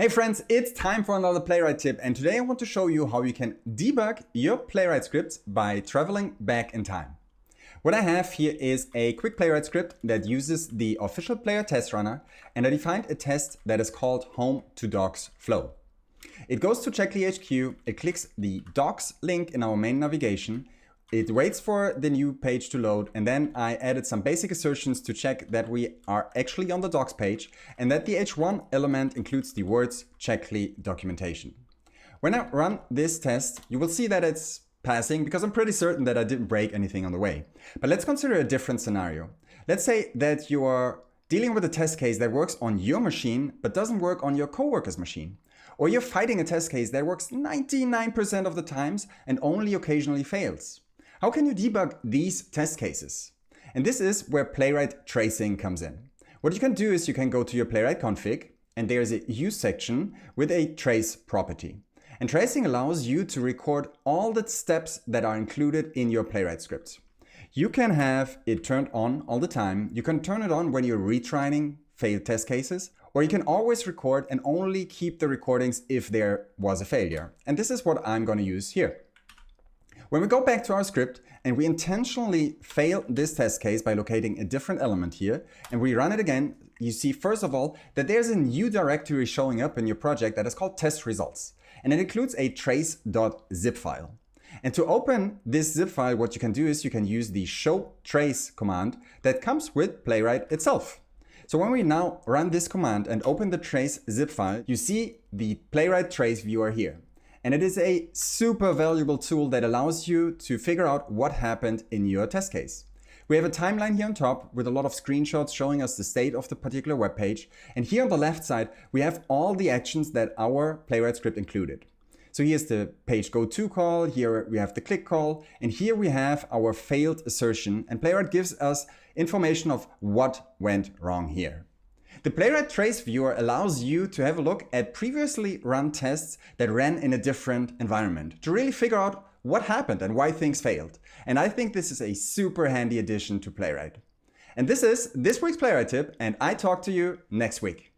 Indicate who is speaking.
Speaker 1: Hey friends, it's time for another Playwright tip, and today I want to show you how you can debug your Playwright scripts by traveling back in time. What I have here is a quick Playwright script that uses the official player test runner, and I defined a test that is called home to docs flow. It goes to Checkly HQ, it clicks the docs link in our main navigation, it waits for the new page to load, and then I added some basic assertions to check that we are actually on the docs page and that the H1 element includes the words Checkly documentation. When I run this test, you will see that it's passing because I'm pretty certain that I didn't break anything on the way. But let's consider a different scenario. Let's say that you are dealing with a test case that works on your machine but doesn't work on your coworker's machine. Or you're fighting a test case that works 99% of the times and only occasionally fails. How can you debug these test cases? And this is where Playwright tracing comes in. What you can do is you can go to your Playwright config, and there's a use section with a trace property. And tracing allows you to record all the steps that are included in your Playwright script. You can have it turned on all the time. You can turn it on when you're retrying failed test cases, or you can always record and only keep the recordings if there was a failure. And this is what I'm going to use here. When we go back to our script and we intentionally fail this test case by locating a different element here and we run it again, you see first of all that there's a new directory showing up in your project that is called test results, and it includes a trace.zip file. And to open this zip file, what you can do is you can use the show trace command that comes with Playwright itself. So when we now run this command and open the trace zip file, you see the Playwright trace viewer here. And it is a super valuable tool that allows you to figure out what happened in your test case. We have a timeline here on top with a lot of screenshots showing us the state of the particular web page. And here on the left side, we have all the actions that our Playwright script included. So here's the page go to call, here we have the click call, and here we have our failed assertion, and Playwright gives us information of what went wrong here. The Playwright Trace Viewer allows you to have a look at previously run tests that ran in a different environment to really figure out what happened and why things failed. And I think this is a super handy addition to Playwright. And this is this week's Playwright tip, and I talk to you next week.